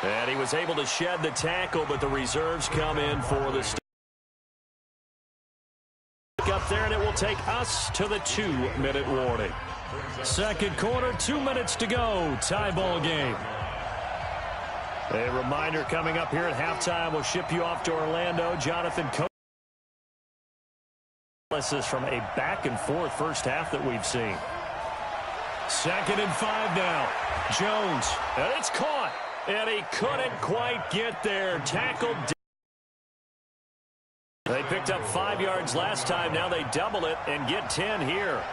And he was able to shed the tackle, but the reserves come in for the stop. Up there, and it will take us to the 2-minute warning. Second quarter, 2 minutes to go. Tie ball game. A reminder coming up here at halftime. We'll ship you off to Orlando. Jonathan Coach. Analysis from a back-and-forth first half that we've seen. 2nd and 5 now. Jones, and it's caught. And he couldn't quite get there. Tackled. They picked up 5 yards last time. Now they double it and get 10 here.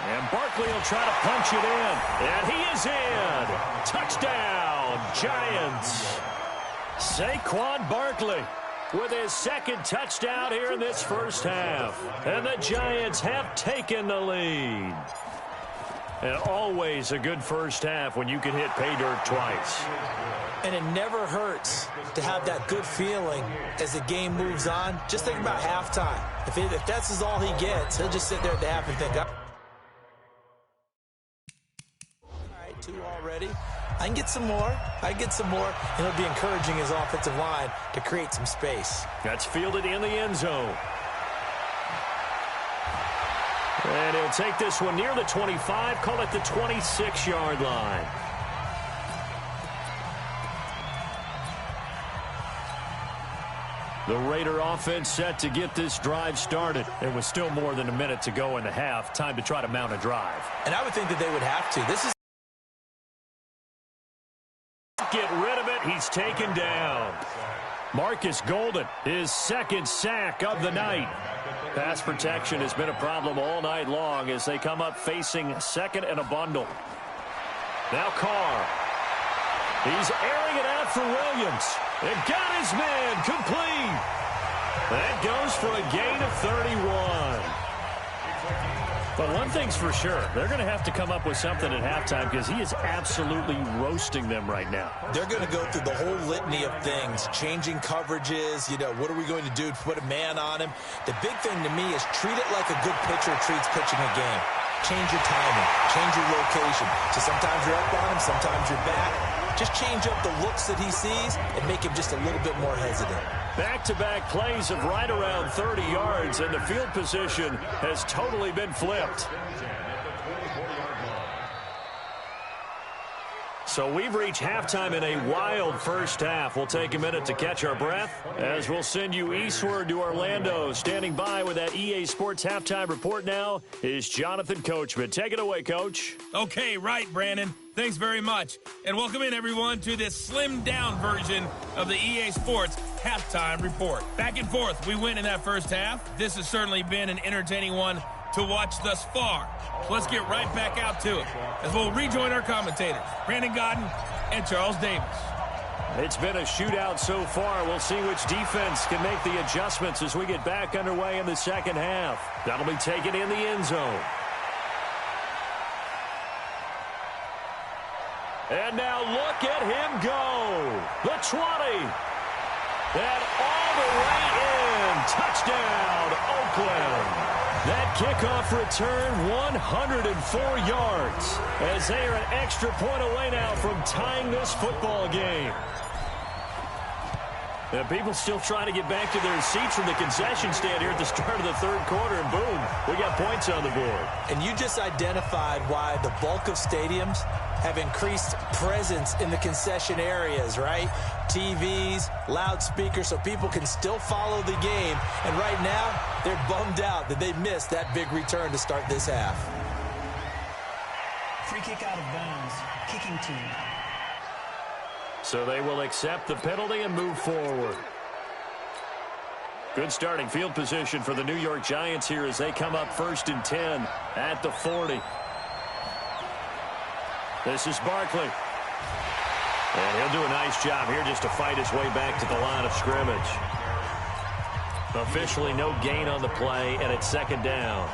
And Barkley will try to punch it in. And he is in. Touchdown, Giants. Saquon Barkley with his 2nd touchdown here in this first half. And the Giants have taken the lead. And always a good first half when you can hit pay dirt twice. And it never hurts to have that good feeling as the game moves on. Just think about halftime. If that's all he gets, he'll just sit there at the half and think, all right, 2 already. I can get some more. And it'll be encouraging his offensive line to create some space. That's fielded in the end zone. And he'll take this one near the 25, call it the 26-yard line. The Raider offense set to get this drive started. There was still more than a minute to go in the half. Time to try to mount a drive. And I would think that they would have to. This is get rid of it. He's taken down. Marcus Golden, his 2nd sack of the night. Pass protection has been a problem all night long as they come up facing 2nd and a bundle. Now Carr. He's airing it out for Williams. And got his man complete. That goes for a gain of 31. But one thing's for sure, they're going to have to come up with something at halftime because he is absolutely roasting them right now. They're going to go through the whole litany of things, changing coverages, what are we going to do to put a man on him? The big thing to me is treat it like a good pitcher treats pitching a game. Change your timing, change your location. So sometimes you're up on him, sometimes you're back. Just change up the looks that he sees and make him just a little bit more hesitant. Back-to-back plays of right around 30 yards, and the field position has totally been flipped. So we've reached halftime in a wild first half. We'll take a minute to catch our breath as we'll send you eastward to Orlando. Standing by with that EA Sports halftime report now is Jonathan Coachman. Take it away, Coach. Okay, right, Brandon. Thanks very much. And welcome in, everyone, to this slimmed-down version of the EA Sports halftime report. Back and forth, we win in that first half. This has certainly been an entertaining one to watch thus far. So let's get right back out to it as we'll rejoin our commentators, Brandon Godden and Charles Davis. It's been a shootout so far. We'll see which defense can make the adjustments as we get back underway in the second half. That'll be taken in the end zone. And now look at him go. The 20. And all the way in. Touchdown, Oakland. That kickoff return, 104 yards, as they are an extra point away now from tying this football game. And people still trying to get back to their seats from the concession stand here at the start of the third quarter, and boom, we got points on the board. And you just identified why the bulk of stadiums have increased presence in the concession areas, right? TVs, loudspeakers, so people can still follow the game. And right now, they're bummed out that they missed that big return to start this half. Free kick out of bounds, kicking team. So they will accept the penalty and move forward. Good starting field position for the New York Giants here as they come up 1st and 10 at the 40. This is Barkley. And he'll do a nice job here just to fight his way back to the line of scrimmage. Officially no gain on the play, and it's 2nd down.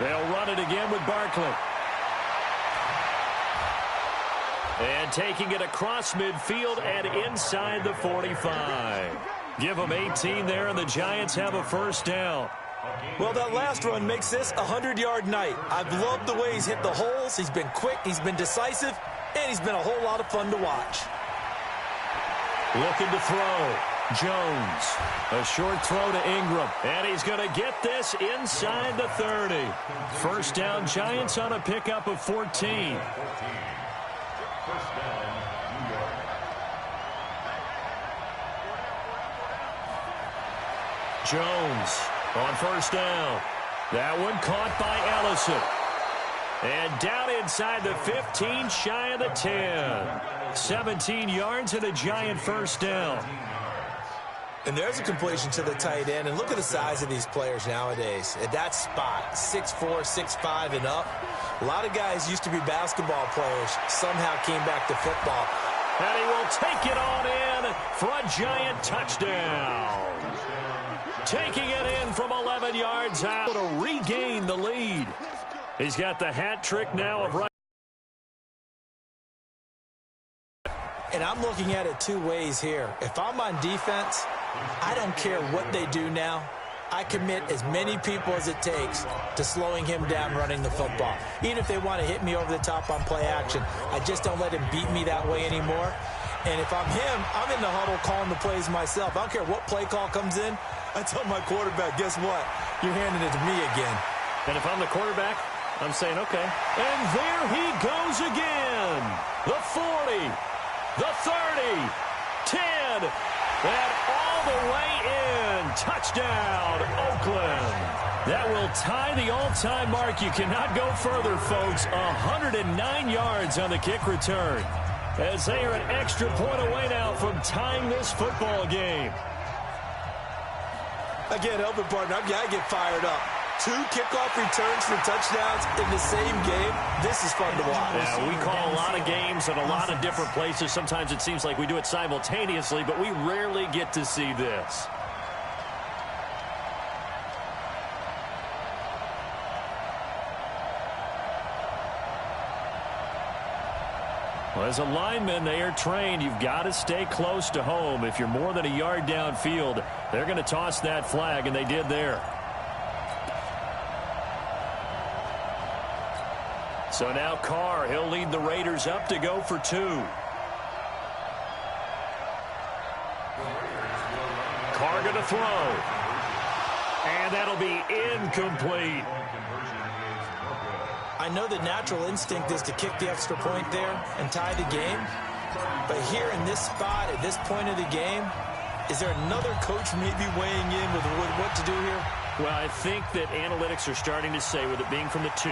They'll run it again with Barkley. And taking it across midfield and inside the 45. Give them 18 there, and the Giants have a first down. Well, that last run makes this a 100-yard night. I've loved the way he's hit the holes. He's been quick, he's been decisive, and he's been a whole lot of fun to watch. Looking to throw. Jones. A short throw to Ingram. And he's going to get this inside the 30. First down, Giants on a pickup of 14. Jones on first down. That one caught by Ellison. And down inside the 15, shy of the 10. 17 yards and a Giant first down. And there's a completion to the tight end. And look at the size of these players nowadays. At that spot, 6'4", 6'5", and up. A lot of guys used to be basketball players. Somehow came back to football. And he will take it on in for a Giant touchdown. Taking it in from 11 yards out to regain the lead. He's got the hat trick now of right. And I'm looking at it two ways here. If I'm on defense, I don't care what they do now. I commit as many people as it takes to slowing him down running the football. Even if they want to hit me over the top on play action, I just don't let him beat me that way anymore. And if I'm him, I'm in the huddle calling the plays myself. I don't care what play call comes in. I tell my quarterback, guess what? You're handing it to me again. And if I'm the quarterback, I'm saying, okay. And there he goes again. The 40, the 30, 10, and all the way in. Touchdown, Oakland. That will tie the all-time mark. You cannot go further, folks. 109 yards on the kick return. As they are an extra point away now from tying this football game. Again, helping partner, I get fired up. 2 kickoff returns for touchdowns in the same game. This is fun to watch. Yeah, we call a lot of games in a lot of different places. Sometimes it seems like we do it simultaneously, but we rarely get to see this. Well, as a lineman, they are trained. You've got to stay close to home. If you're more than a yard downfield, they're going to toss that flag, and they did there. So now Carr, he'll lead the Raiders up to go for 2. Carr going to throw. And that'll be incomplete. I know the natural instinct is to kick the extra point there and tie the game. But here in this spot, at this point of the game, is there another coach maybe weighing in with what to do here? Well, I think that analytics are starting to say, with it being from the 2,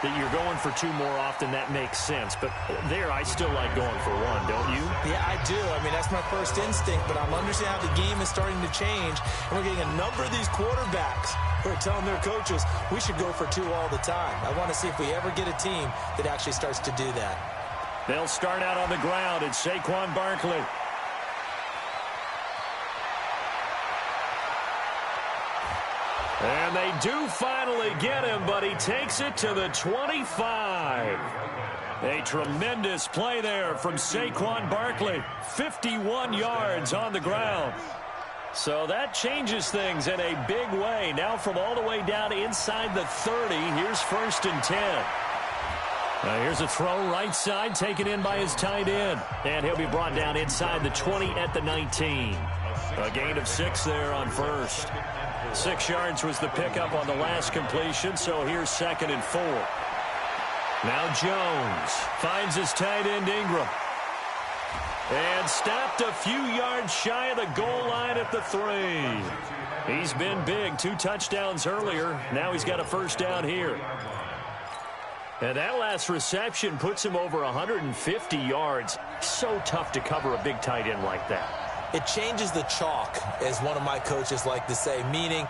that you're going for 2 more often. That makes sense. But there, I still like going for 1, don't you? Yeah, I do. I mean, that's my first instinct. But I'm understanding how the game is starting to change. And we're getting a number of these quarterbacks who are telling their coaches, we should go for 2 all the time. I want to see if we ever get a team that actually starts to do that. They'll start out on the ground. It's Saquon Barkley. And they do finally get him, but he takes it to the 25. A tremendous play there from Saquon Barkley. 51 yards on the ground. So that changes things in a big way. Now from all the way down inside the 30, here's 1st and 10. Here's a throw right side, taken in by his tight end. And he'll be brought down inside the 20 at the 19. A gain of 6 there on first. 6 yards was the pickup on the last completion, so here's 2nd and 4. Now Jones finds his tight end Ingram. And stopped a few yards shy of the goal line at the 3. He's been big, 2 touchdowns earlier. Now he's got a first down here. And that last reception puts him over 150 yards. So tough to cover a big tight end like that. It changes the chalk, as one of my coaches like to say, meaning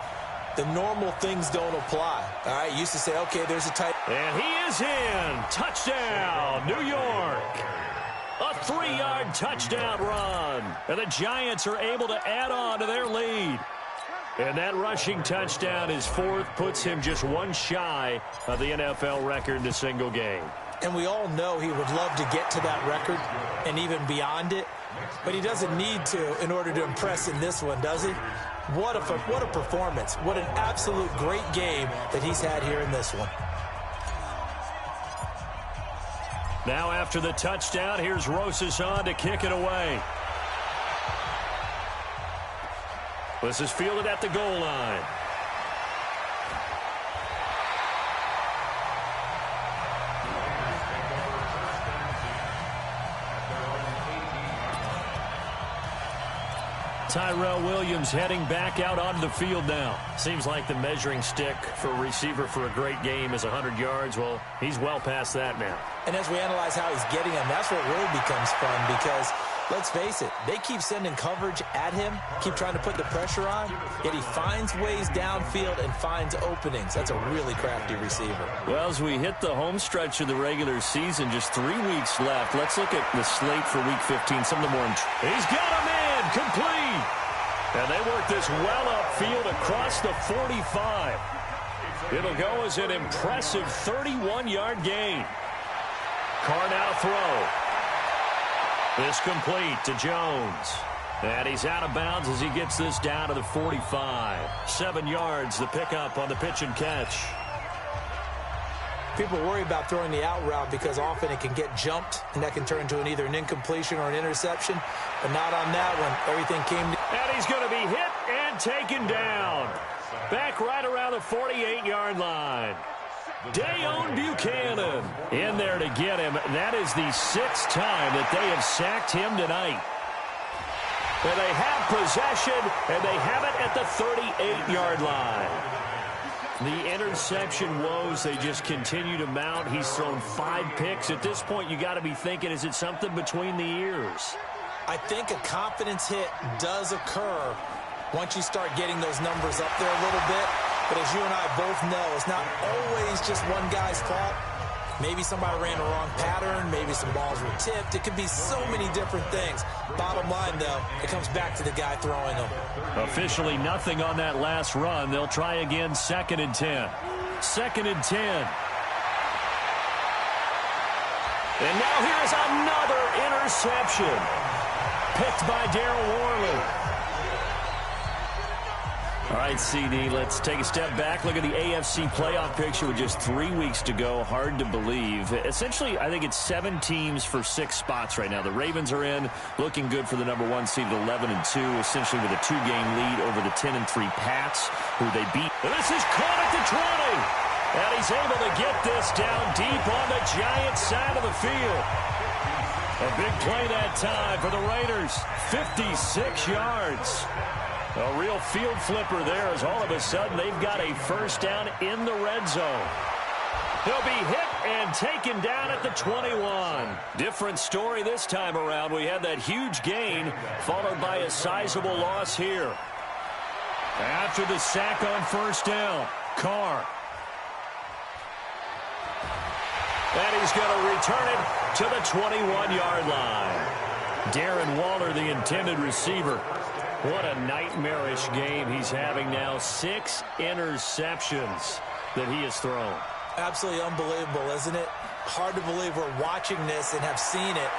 the normal things don't apply. All right, used to say, okay, there's a tight. And he is in. Touchdown, New York. A 3-yard touchdown run. And the Giants are able to add on to their lead. And that rushing touchdown is 4th, puts him just 1 shy of the NFL record in a single game. And we all know he would love to get to that record and even beyond it. But he doesn't need to in order to impress in this one, does he? What a performance. What an absolute great game that he's had here in this one. Now after the touchdown, here's Rosas on to kick it away. This is fielded at the goal line. Tyrell Williams heading back out onto the field now. Seems like the measuring stick for a receiver for a great game is 100 yards. Well, he's well past that now. And as we analyze how he's getting them, that's what really becomes fun because, let's face it, they keep sending coverage at him, keep trying to put the pressure on, yet he finds ways downfield and finds openings. That's a really crafty receiver. Well, as we hit the home stretch of the regular season, just 3 weeks left, let's look at the slate for Week 15. Some of the more... He's got him in! Complete! And they work this well upfield across the 45. It'll go as an impressive 31-yard gain. Carr now to throw. This complete to Jones. And he's out of bounds as he gets this down to the 45. 7 yards, the pickup on the pitch and catch. People worry about throwing the out route because often it can get jumped, and that can turn into either an incompletion or an interception. But not on that one. Everything came to... And he's going to be hit and taken down. Back right around the 48-yard line. Dayon Buchanan in there to get him. That is the 6th time that they have sacked him tonight. And they have possession, and they have it at the 38-yard line. The interception woes, they just continue to mount. He's thrown 5 picks. At this point, you got to be thinking, is it something between the ears? I think a confidence hit does occur once you start getting those numbers up there a little bit. But as you and I both know, it's not always just one guy's fault. Maybe somebody ran the wrong pattern. Maybe some balls were tipped. It could be so many different things. Bottom line, though, it comes back to the guy throwing them. Officially nothing on that last run. They'll try again, 2nd and 10. 2nd and 10. And now here's another interception. Picked by Darryl Worley. All right, CD, let's take a step back. Look at the AFC playoff picture with just 3 weeks to go. Hard to believe. Essentially, I think it's 7 teams for 6 spots right now. The Ravens are in, looking good for the number 1 seed at 11-2, essentially with a 2-game lead over the 10-3 Pats, who they beat. This is caught at the 20. And he's able to get this down deep on the Giants side of the field. A big play that time for the Raiders. 56 yards. A real field flipper there as all of a sudden they've got a first down in the red zone. He'll be hit and taken down at the 21. Different story this time around. We had that huge gain followed by a sizable loss here. After the sack on first down, Carr. And he's going to return it to the 21-yard line. Darren Waller, the intended receiver. What a nightmarish game he's having now. 6 interceptions that he has thrown. Absolutely unbelievable, isn't it? Hard to believe we're watching this and have seen it,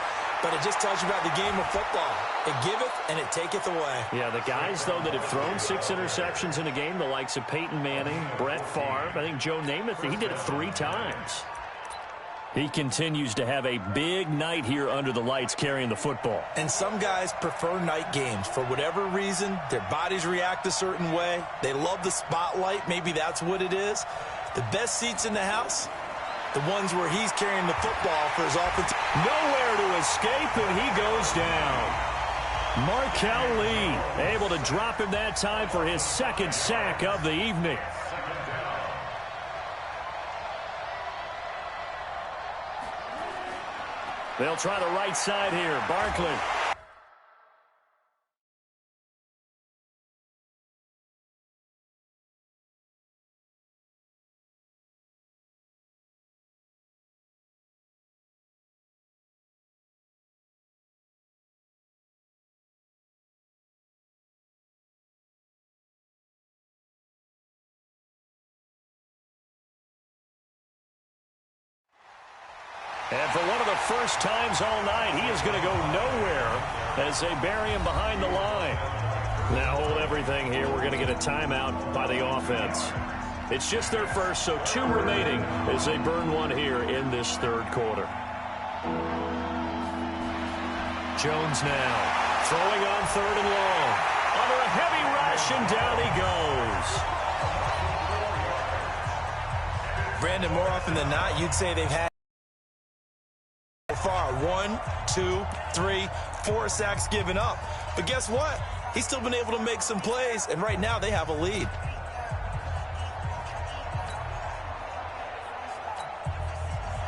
but it just tells you about the game of football. It giveth and it taketh away. Yeah, the guys, though, that have thrown 6 interceptions in a game, the likes of Peyton Manning, Brett Favre, I think Joe Namath, he did it 3 times. He continues to have a big night here under the lights carrying the football. And some guys prefer night games. For whatever reason, their bodies react a certain way. They love the spotlight. Maybe that's what it is. The best seats in the house, the ones where he's carrying the football for his offense. Nowhere to escape, and he goes down. Markel Lee able to drop him that time for his 2nd sack of the evening. They'll try the right side here. Barkley. And for one of the first times all night, he is going to go nowhere as they bury him behind the line. Now hold everything here. We're going to get a timeout by the offense. It's just their first, so 2 remaining as they burn one here in this third quarter. Jones now throwing on 3rd and long. Under a heavy rush, and down he goes. Brandon, more often than not, you'd say they've had so far 1, 2, 3, 4 sacks given up. But guess what? He's still been able to make some plays, and right now they have a lead.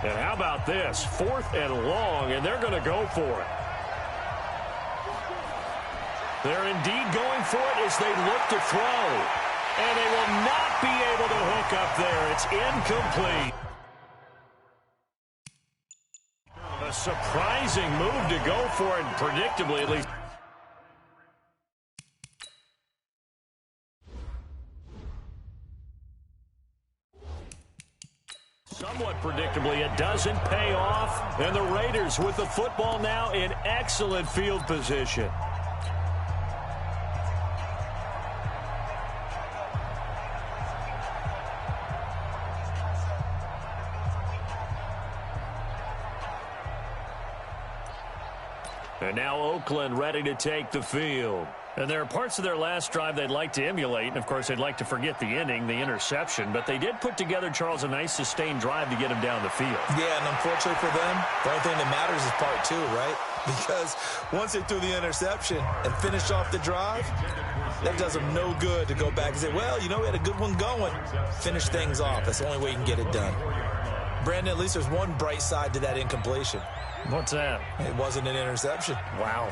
And how about this? 4th and long, and they're going to go for it. They're indeed going for it as they look to throw. And they will not be able to hook up there. It's incomplete. A surprising move to go for it, predictably at least. Somewhat predictably, it doesn't pay off. And the Raiders with the football now in excellent field position. And now Oakland ready to take the field. And there are parts of their last drive they'd like to emulate. And, of course, they'd like to forget the inning, the interception. But they did put together, Charles, a nice sustained drive to get him down the field. Yeah, and unfortunately for them, the only thing that matters is part 2, right? Because once they threw the interception and finished off the drive, that does them no good to go back and say, well, you know, we had a good one going. Finish things off. That's the only way you can get it done. Brandon, at least there's one bright side to that incompletion. What's that? It wasn't an interception. Wow.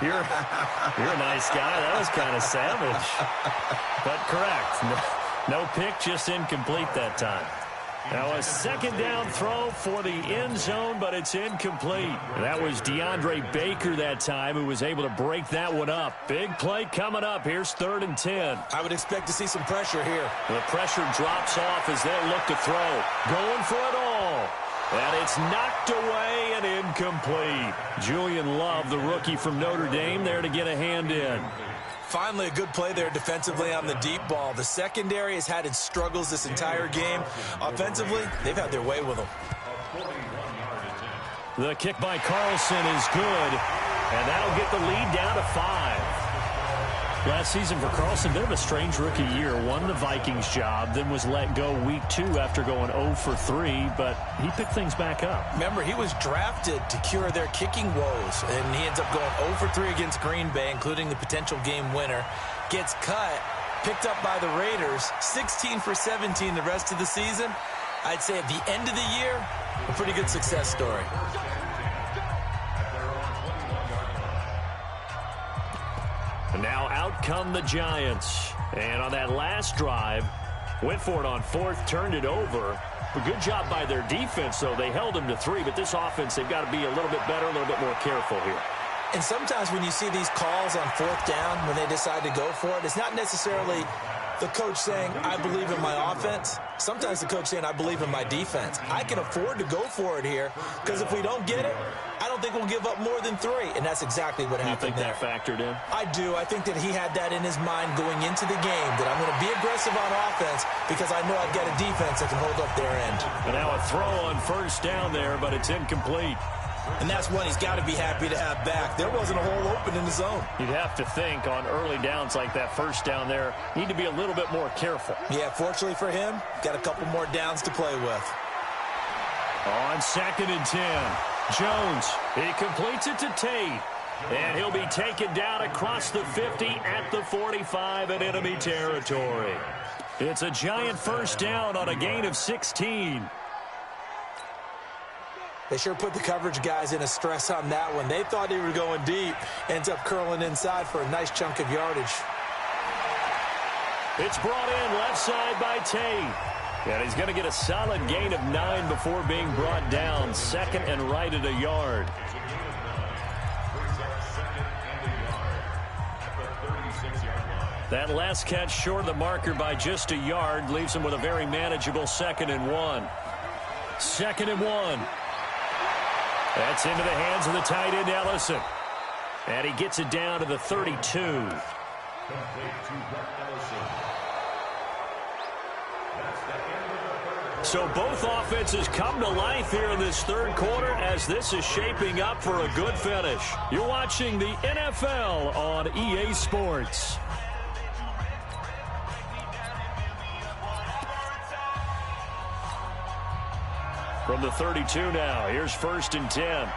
You're a nice guy. That was kind of savage. But correct. No pick, just incomplete that time. Now a 2nd down throw for the end zone, but it's incomplete. And that was DeAndre Baker that time who was able to break that one up. Big play coming up. Here's 3rd and 10. I would expect to see some pressure here. The pressure drops off as they look to throw. Going for it all. And it's knocked away and incomplete. Julian Love, the rookie from Notre Dame, there to get a hand in. Finally, a good play there defensively on the deep ball. The secondary has had its struggles this entire game. Offensively, they've had their way with them. The kick by Carlson is good, and that'll get the lead down to 5. Last season for Carlson, bit of a strange rookie year. Won the Vikings job, then was let go week 2 after going 0 for 3, but he picked things back up. Remember, he was drafted to cure their kicking woes, and he ends up going 0 for 3 against Green Bay, including the potential game winner. Gets cut, picked up by the Raiders, 16 for 17 the rest of the season. I'd say at the end of the year, a pretty good success story. And now out come the Giants. And on that last drive, went for it on 4th, turned it over. A good job by their defense, though. They held them to 3, but this offense, they've got to be a little bit better, a little bit more careful here. And sometimes when you see these calls on 4th down, when they decide to go for it, it's not necessarily the coach saying, I believe in my offense. Sometimes the coach saying, I believe in my defense. I can afford to go for it here, because if we don't get it, I don't think we'll give up more than 3. And that's exactly what happened there. You think that factored in? I do. I think that he had that in his mind going into the game, that I'm going to be aggressive on offense because I know I've got a defense that can hold up their end. And now a throw on 1st down there, but it's incomplete. And that's one he's got to be happy to have back. There wasn't a hole open in the zone. You'd have to think on early downs like that 1st down there, need to be a little bit more careful. Yeah, fortunately for him, got a couple more downs to play with. On 2nd and 10, Jones, he completes it to Tate. And he'll be taken down across the 50 at the 45 in enemy territory. It's a Giant 1st down on a gain of 16. They sure put the coverage guys in a stress on that one. They thought they were going deep. Ends up curling inside for a nice chunk of yardage. It's brought in left side by Tate. And he's going to get a solid gain of 9 before being brought down. 2nd and right at a yard. That last catch short of the marker by just a yard leaves him with a very manageable 2nd and 1. 2nd and 1. That's into the hands of the tight end, Ellison. And he gets it down to the 32. So both offenses come to life here in this third quarter as this is shaping up for a good finish. You're watching the NFL on EA Sports. From the 32 now, here's 1st and 10.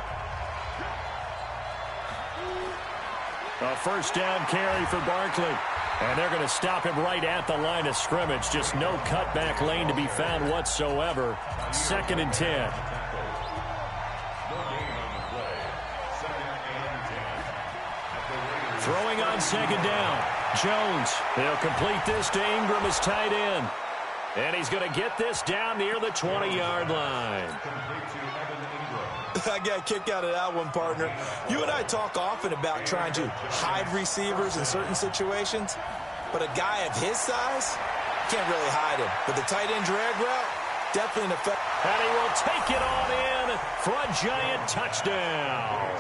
A first down carry for Barkley. And they're going to stop him right at the line of scrimmage. Just no cutback lane to be found whatsoever. 2nd and 10. Throwing on 2nd down. Jones. He'll complete this to Ingram as tight end. And he's going to get this down near the 20-yard line. I got a kick out of that one, partner. You and I talk often about trying to hide receivers in certain situations, but a guy of his size can't really hide him. But the tight end drag route, definitely an effect. And he will take it on in for a giant touchdown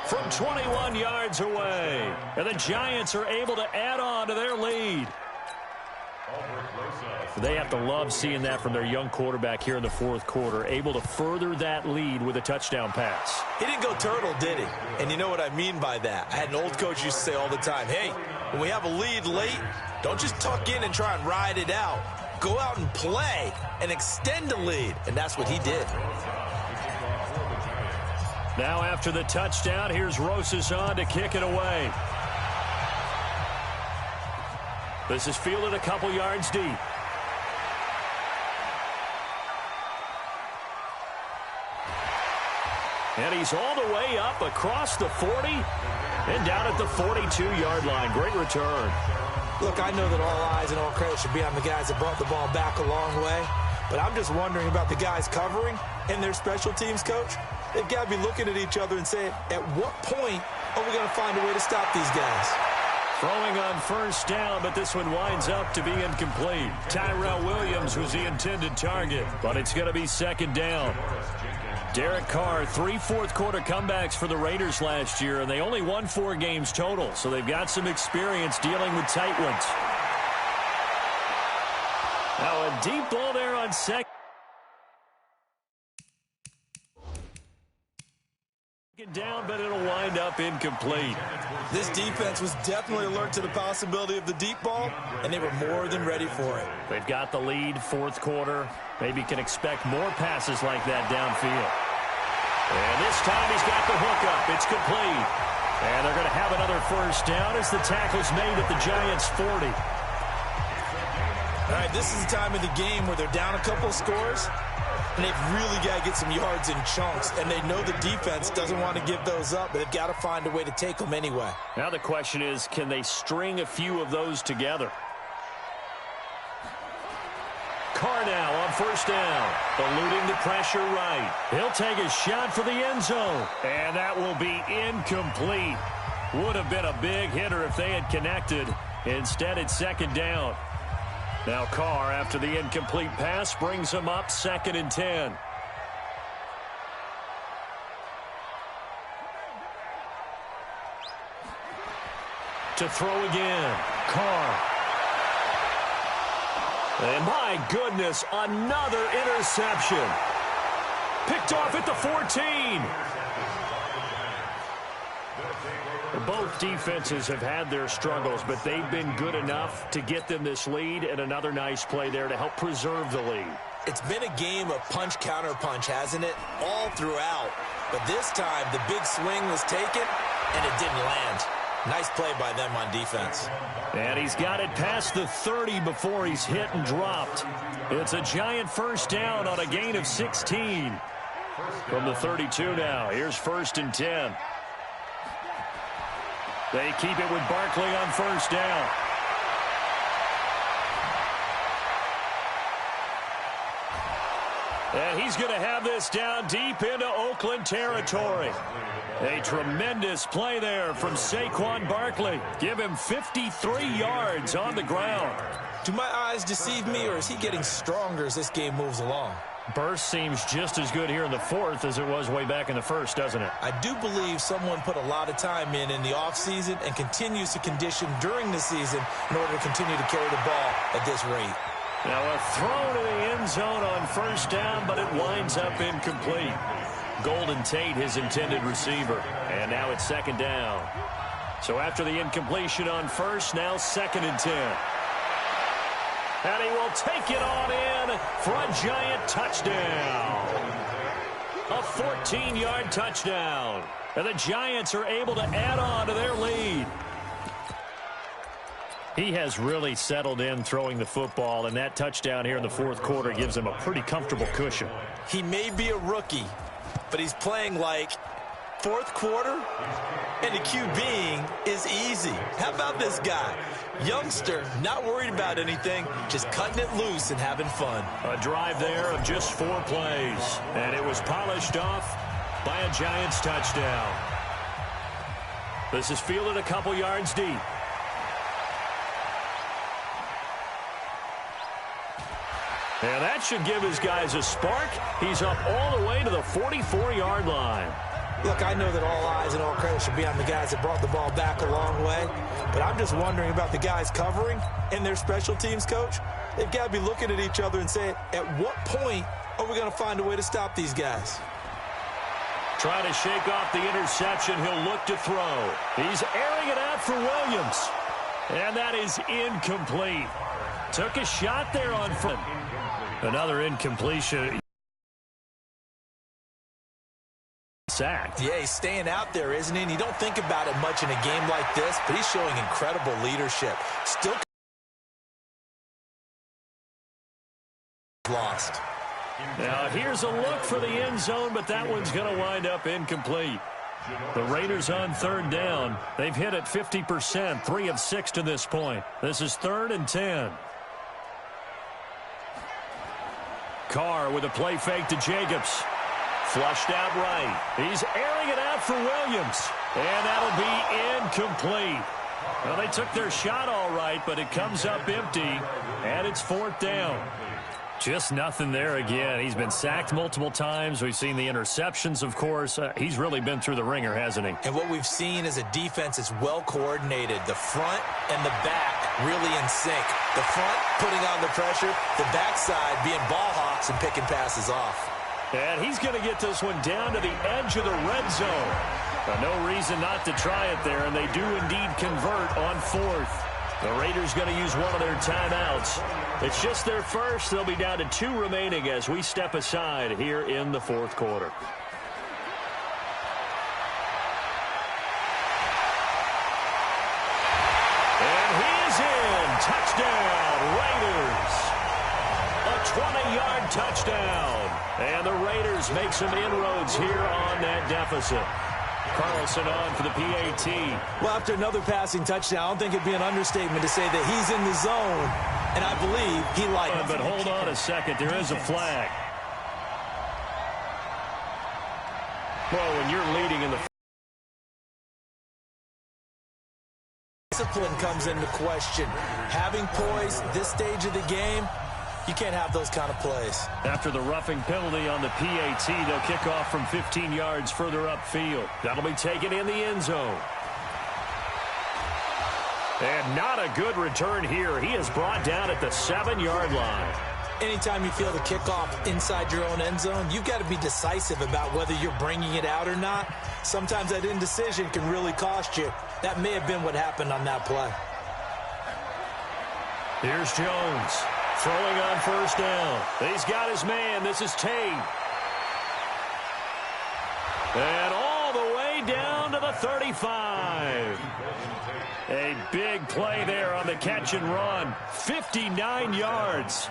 from 21 yards away. And the Giants are able to add on to their lead. They have to love seeing that from their young quarterback here in the fourth quarter, able to further that lead with a touchdown pass. He didn't go turtle, did he? And you know what I mean by that. I had an old coach used to say all the time, hey, when we have a lead late, don't just tuck in and try and ride it out. Go out and play and extend the lead. And that's what he did. Now after the touchdown, here's Rosas on to kick it away. This is fielded a couple yards deep. And he's all the way up across the 40 and down at the 42-yard line. Great return. Look, I know that all eyes and all credit should be on the guys that brought the ball back a long way, but I'm just wondering about the guys covering and their special teams coach. They've got to be looking at each other and saying, at what point are we going to find a way to stop these guys? Throwing on first down, but this one winds up to be incomplete. Tyrell Williams was the intended target, but it's going to be 2nd down. Derek Carr, 3 fourth-quarter comebacks for the Raiders last year, and they only won 4 games total, so they've got some experience dealing with tight ones. Now a deep ball there on 2nd down, but it'll wind up incomplete. This defense was definitely alert to the possibility of the deep ball, and they were more than ready for it. They've got the lead, fourth quarter. Maybe can expect more passes like that downfield. And this time he's got the hook up. It's complete. And they're going to have another first down as the tackle's made at the Giants' 40. All right, this is the time of the game where they're down a couple of scores, and they've really got to get some yards in chunks. And they know the defense doesn't want to give those up, but they've got to find a way to take them anyway. Now the question is, can they string a few of those together? Carr now on first down, eluding the pressure right. He'll take a shot for the end zone, and that will be incomplete. Would have been a big hitter if they had connected. Instead, it's 2nd down. Now Carr, after the incomplete pass, brings him up 2nd and 10. To throw again, Carr. And my goodness, another interception. Picked off at the 14. Both defenses have had their struggles, but they've been good enough to get them this lead, and another nice play there to help preserve the lead. It's been a game of punch-counter-punch, hasn't it? All throughout. But this time, the big swing was taken, and it didn't land. Nice play by them on defense. And he's got it past the 30 before he's hit and dropped. It's a giant first down on a gain of 16. From the 32 now, here's 1st and 10. They keep it with Barkley on first down. And he's going to have this down deep into Oakland territory. A tremendous play there from Saquon Barkley. Give him 53 yards on the ground. Do my eyes deceive me, or is he getting stronger as this game moves along? Burst seems just as good here in the fourth as it was way back in the first, doesn't it? I do believe someone put a lot of time in the offseason and continues to condition during the season in order to continue to carry the ball at this rate. Now a throw to the end zone on first down, but it winds up incomplete. Golden Tate, his intended receiver. And now it's second down. So after the incompletion on first, now 2nd and 10. And he will take it on in for a giant touchdown. A 14-yard touchdown. And the Giants are able to add on to their lead. He has really settled in throwing the football, and that touchdown here in the fourth quarter gives him a pretty comfortable cushion. He may be a rookie, but he's playing like fourth quarter, and the QBing is easy. How about this guy? Youngster, not worried about anything, just cutting it loose and having fun. A drive there of just 4 plays, and it was polished off by a Giants touchdown. This is fielded a couple yards deep. And that should give his guys a spark. He's up all the way to the 44-yard line. Look, I know that all eyes and all credit should be on the guys that brought the ball back a long way, but I'm just wondering about the guys covering and their special teams coach. They've got to be looking at each other and saying, at what point are we going to find a way to stop these guys? Try to shake off the interception. He'll look to throw. He's airing it out for Williams. And that is incomplete. Took a shot there on front. Another incompletion. Sacked. Yeah, he's staying out there, isn't he? And you don't think about it much in a game like this, but he's showing incredible leadership. Still lost. Now here's a look for the end zone, but that one's going to wind up incomplete. The Raiders on third down. They've hit it 50%, 3 of 6 to this point. This is 3rd and 10. Carr with a play fake to Jacobs. Flushed out right. He's airing it out for Williams. And that'll be incomplete. Well, they took their shot all right, but it comes up empty. And it's 4th down. Just nothing there again. He's been sacked multiple times. We've seen the interceptions, of course. He's really been through the ringer, hasn't he? And what we've seen is a defense that's well coordinated. The front and the back really in sync. The front putting on the pressure. The backside being ball hawks and picking passes off. And he's going to get this one down to the edge of the red zone. No reason not to try it there, and they do indeed convert on 4th. The Raiders going to use one of their timeouts. It's just their first. They'll be down to 2 remaining as we step aside here in the 4th quarter. And he is in. Touchdown, Raiders. A 20-yard touchdown. And the Raiders make some inroads here on that deficit. Carlson on for the PAT. Well, after another passing touchdown, I don't think it'd be an understatement to say that he's in the zone, and I believe he likes it. But hold on a second. There is a flag. Well, when you're leading in the discipline comes into question. Having poise this stage of the game, you can't have those kind of plays. After the roughing penalty on the PAT, they'll kick off from 15 yards further upfield. That'll be taken in the end zone. And not a good return here. He is brought down at the 7-yard line. Anytime you feel the kickoff inside your own end zone, you've got to be decisive about whether you're bringing it out or not. Sometimes that indecision can really cost you. That may have been what happened on that play. Here's Jones. Throwing on first down. He's got his man. This is Tate. And all the way down to the 35. A big play there on the catch and run. 59 yards.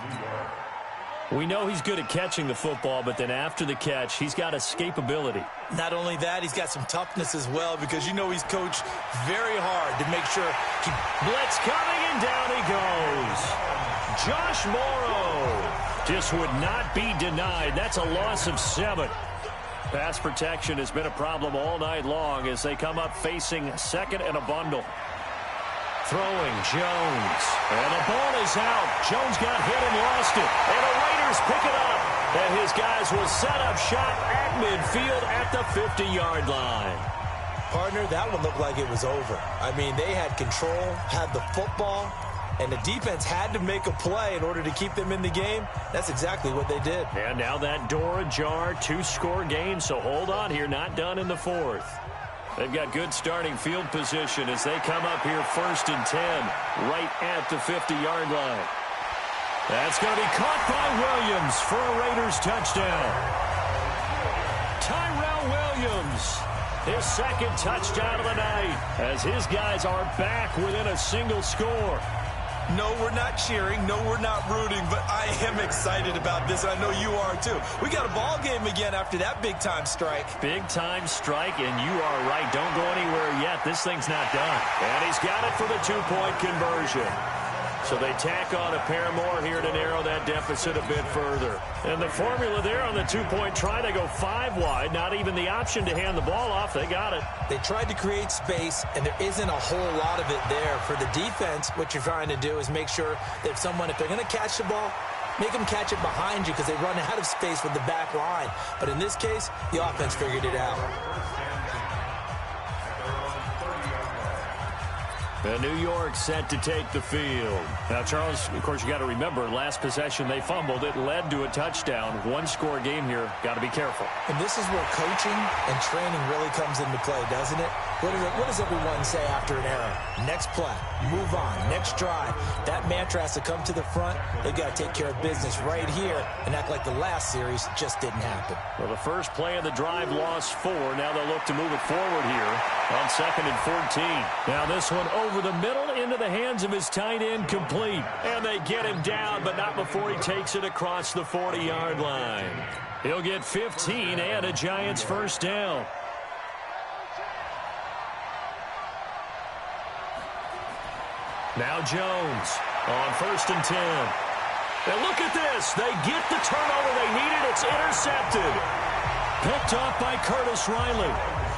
We know he's good at catching the football, but then after the catch, he's got escapability. Not only that, he's got some toughness as well, because you know he's coached very hard to make sure he... Blitz coming, and down he goes. Josh Morrow just would not be denied. That's a loss of 7. Pass protection has been a problem all night long as they come up facing 2nd and a bundle. Throwing, Jones. And the ball is out. Jones got hit and lost it. And the Raiders pick it up. And his guys will set up shop at midfield at the 50-yard line. Partner, that one looked like it was over. I mean, they had control, had the football, and the defense had to make a play in order to keep them in the game. That's exactly what they did. And now that door ajar, 2-score game, so hold on here, not done in the fourth. They've got good starting field position as they come up here 1st and 10, right at the 50-yard line. That's going to be caught by Williams for a Raiders touchdown. Tyrell Williams, his second touchdown of the night, as his guys are back within a single score. No, we're not cheering. No, we're not rooting, but I am excited about this, and I know you are too. We got a ball game again after that big-time strike. Big-time strike, and you are right. Don't go anywhere yet. This thing's not done. And he's got it for the 2-point conversion. So they tack on a pair more here to narrow that deficit a bit further. And the formula there on the 2-point try, they go 5 wide. Not even the option to hand the ball off. They got it. They tried to create space, and there isn't a whole lot of it there. For the defense, what you're trying to do is make sure that if they're going to catch the ball, make them catch it behind you because they run out of space with the back line. But in this case, the offense figured it out. And New York set to take the field. Now, Charles, of course, you got to remember, last possession they fumbled. It led to a touchdown. 1-score game here. Got to be careful. And this is where coaching and training really comes into play, doesn't it? What does everyone say after an error? Next play, move on, next drive. That mantra has to come to the front. They've got to take care of business right here and act like the last series just didn't happen. Well, the first play of the drive lost 4. Now they'll look to move it forward here on 2nd and 14. Now this one over the middle into the hands of his tight end, complete. And they get him down, but not before he takes it across the 40-yard line. He'll get 15 and a Giants first down. Now Jones on 1st and 10. And look at this. They get the turnover they needed. It's intercepted. Picked off by Curtis Riley.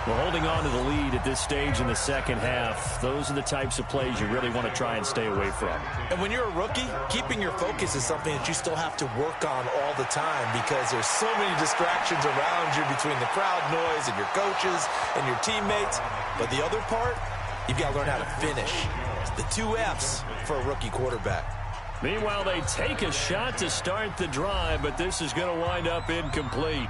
Well, holding on to the lead at this stage in the second half, those are the types of plays you really want to try and stay away from. And when you're a rookie, keeping your focus is something that you still have to work on all the time because there's so many distractions around you between the crowd noise and your coaches and your teammates. But the other part, you've got to learn how to finish. It's the 2 F's for a rookie quarterback. Meanwhile, they take a shot to start the drive, but this is going to wind up incomplete.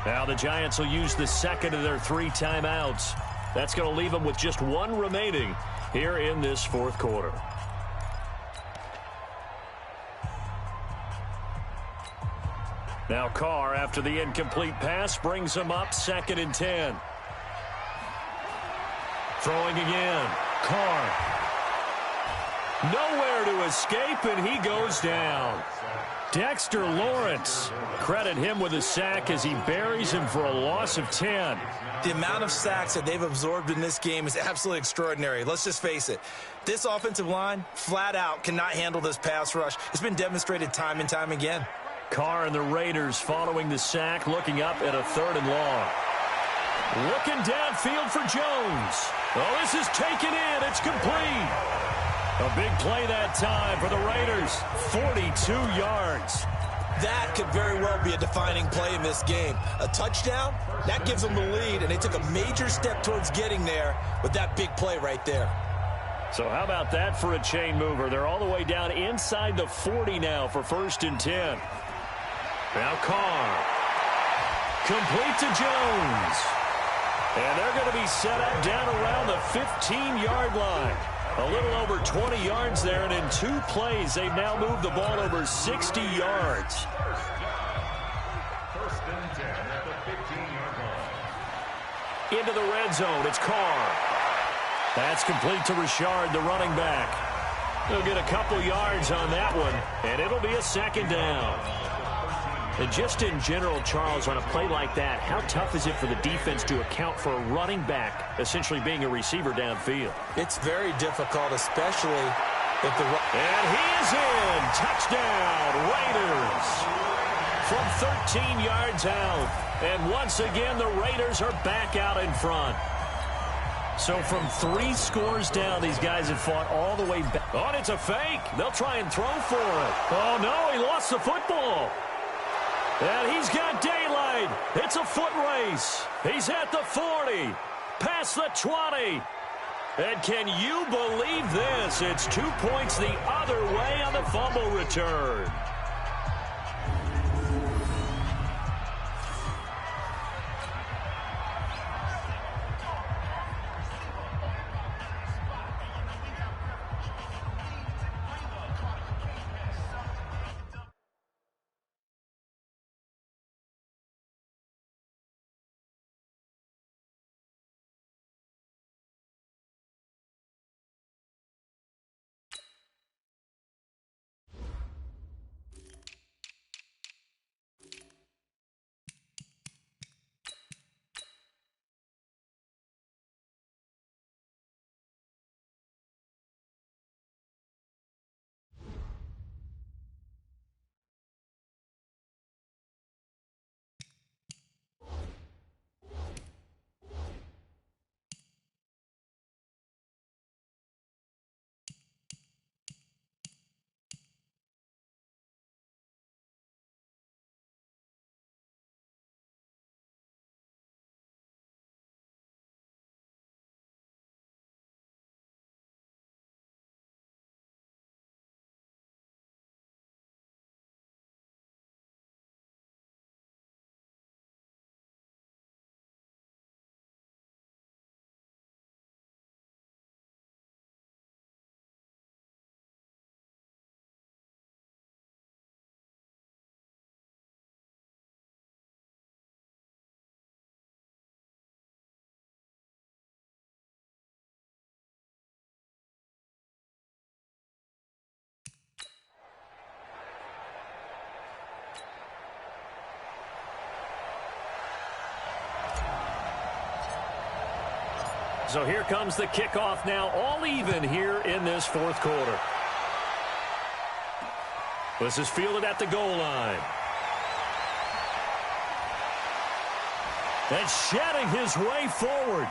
Now the Giants will use the second of their 3 timeouts. That's going to leave them with just 1 remaining here in this fourth quarter. Now Carr, after the incomplete pass, brings them up 2nd and 10. Throwing again. Carr. Nowhere to escape, and he goes down. Dexter Lawrence, credit him with a sack as he buries him for a loss of 10. The amount of sacks that they've absorbed in this game is absolutely extraordinary. Let's just face it. This offensive line, flat out, cannot handle this pass rush. It's been demonstrated time and time again. Carr and the Raiders following the sack, looking up at a 3rd and long. Looking downfield for Jones. Oh, this is taken in. It's complete. A big play that time for the Raiders. 42 yards. That could very well be a defining play in this game. A touchdown, that gives them the lead, and they took a major step towards getting there with that big play right there. So how about that for a chain mover? They're all the way down inside the 40 now for 1st and 10. Now Carr. Complete to Jones. And they're going to be set up down around the 15-yard line. A little over 20 yards there, and in 2 plays, they've now moved the ball over 60 yards. First and 10 at the 15-yard line. Into the red zone, it's Carr. That's complete to Richard, the running back. They'll get a couple yards on that one, and it'll be a 2nd down. And just in general, Charles, on a play like that, how tough is it for the defense to account for a running back essentially being a receiver downfield? It's very difficult, especially if the... And he is in. Touchdown, Raiders. From 13 yards out. And once again, the Raiders are back out in front. So from 3 scores down, these guys have fought all the way back. Oh, and it's a fake. They'll try and throw for it. Oh, no, he lost the football. And he's got daylight. It's a foot race. He's at the 40, past the 20. And can you believe this? It's 2 points the other way on the fumble return. So here comes the kickoff now, all even here in this fourth quarter. This is fielded at the goal line. And shedding his way forward.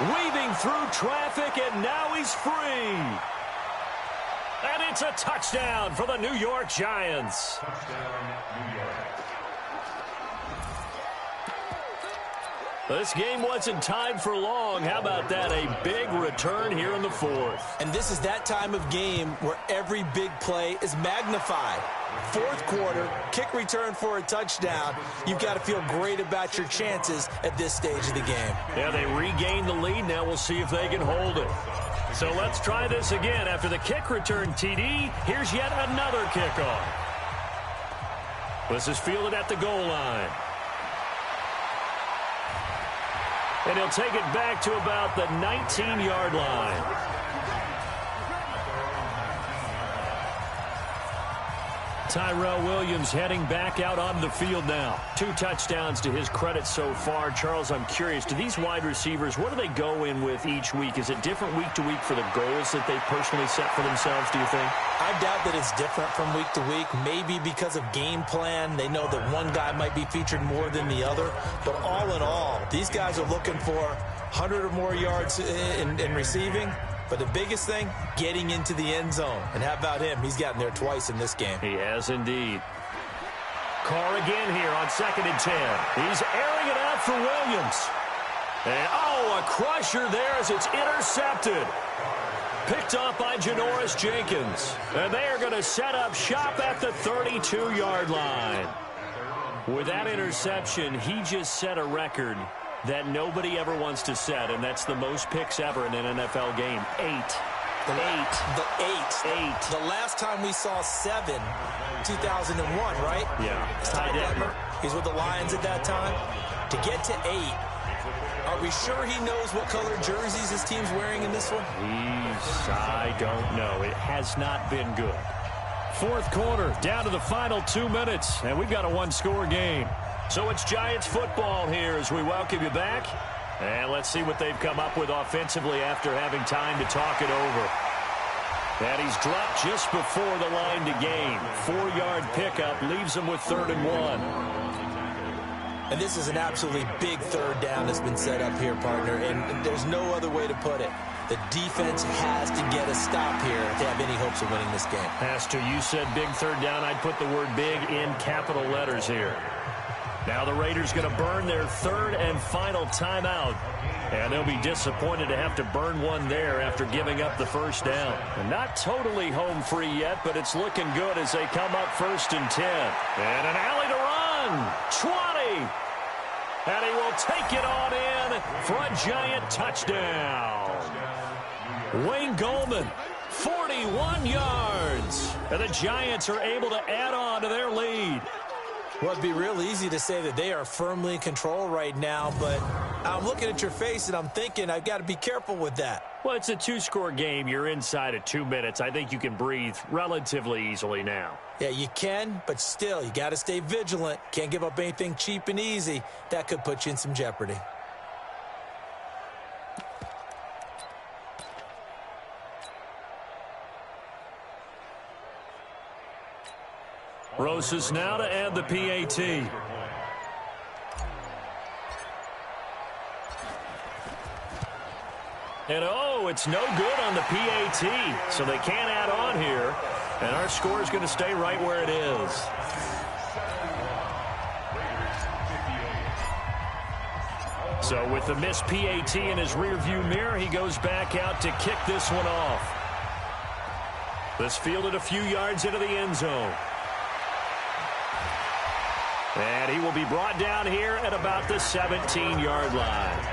Weaving through traffic, and now he's free. And it's a touchdown for the New York Giants. Touchdown, New York. This game wasn't tied for long. How about that? A big return here in the fourth. And this is that time of game where every big play is magnified. Fourth quarter, kick return for a touchdown. You've got to feel great about your chances at this stage of the game. Yeah, they regained the lead. Now we'll see if they can hold it. So let's try this again. After the kick return, TD, here's yet another kickoff. This is fielded at the goal line. And he'll take it back to about the 19-yard line. Tyrell Williams heading back out on the field now. 2 touchdowns to his credit so far. Charles, I'm curious, do these wide receivers, what do they go in with each week? Is it different week to week for the goals that they personally set for themselves, do you think? I doubt that it's different from week to week. Maybe because of game plan, they know that one guy might be featured more than the other. But all in all, these guys are looking for 100 or more yards in receiving. But the biggest thing, getting into the end zone. And how about him? He's gotten there twice in this game. He has indeed. Carr again here on 2nd and 10. He's airing it out for Williams. And, a crusher there as it's intercepted. Picked off by Janoris Jenkins. And they are going to set up shop at the 32-yard line. With that interception, he just set a record that nobody ever wants to set, and that's the most picks ever in an NFL game. 8. The last time we saw 7, 2001, right? Yeah. Ty Detmer. He's with the Lions at that time. To get to 8, are we sure he knows what color jerseys his team's wearing in this one? I don't know. It has not been good. Fourth quarter, down to the final 2 minutes, and we've got a one-score game. So it's Giants football here as we welcome you back. And let's see what they've come up with offensively after having time to talk it over. And he's dropped just before the line to gain. 4-yard pickup leaves him with 3rd and 1. And this is an absolutely big third down that's been set up here, partner, and there's no other way to put it. The defense has to get a stop here if they have any hopes of winning this game. Pastor, you said big third down. I'd put the word big in capital letters here. Now the Raiders going to burn their third and final timeout. And they'll be disappointed to have to burn one there after giving up the first down. And not totally home free yet, but it's looking good as they come up 1st and 10. And an alley to run. 20. And he will take it on in for a giant touchdown. Wayne Goldman, 41 yards. And the Giants are able to add on to their lead. Well, it'd be real easy to say that they are firmly in control right now, but I'm looking at your face and I'm thinking I've got to be careful with that. Well, it's a 2-score game. You're inside of 2 minutes. I think you can breathe relatively easily now. Yeah, you can, but still, you got to stay vigilant. Can't give up anything cheap and easy. That could put you in some jeopardy. Rosas now to add the PAT. And oh, it's no good on the PAT, so they can't add on here. And our score is going to stay right where it is. So with the missed PAT in his rearview mirror, he goes back out to kick this one off. This fielded a few yards into the end zone. And he will be brought down here at about the 17-yard line.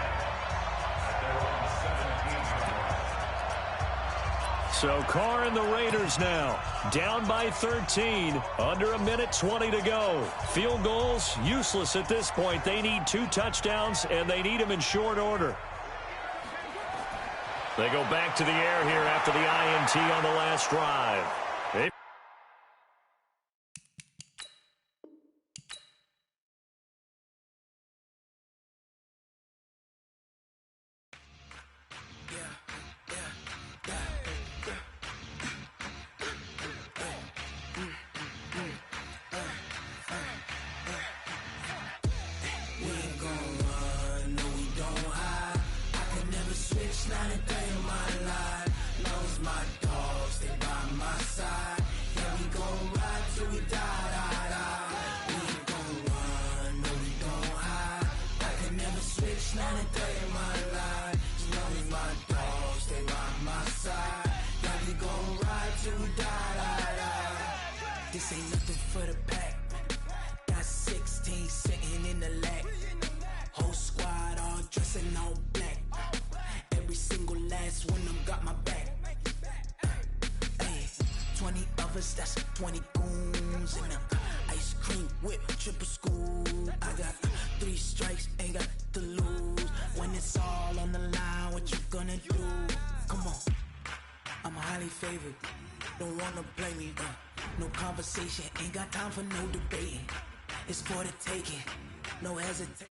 So Carr and the Raiders now down by 13, under a minute 20 to go. Field goals useless at this point. They need 2 touchdowns, and they need them in short order. They go back to the air here after the INT on the last drive. This ain't nothing for the pack. Got 16 sitting in the lap. Whole squad all dressing all black. Every single last one of them got my back. Hey, 20 of us, that's 20 goons in them. Ice cream whip, triple scoop. I got 3 strikes, ain't got to lose. When it's all on the line, what you gonna do? Come on, I'm highly favored. Don't wanna play me, no conversation, ain't got time for no debating. It's for the taking, no hesitation.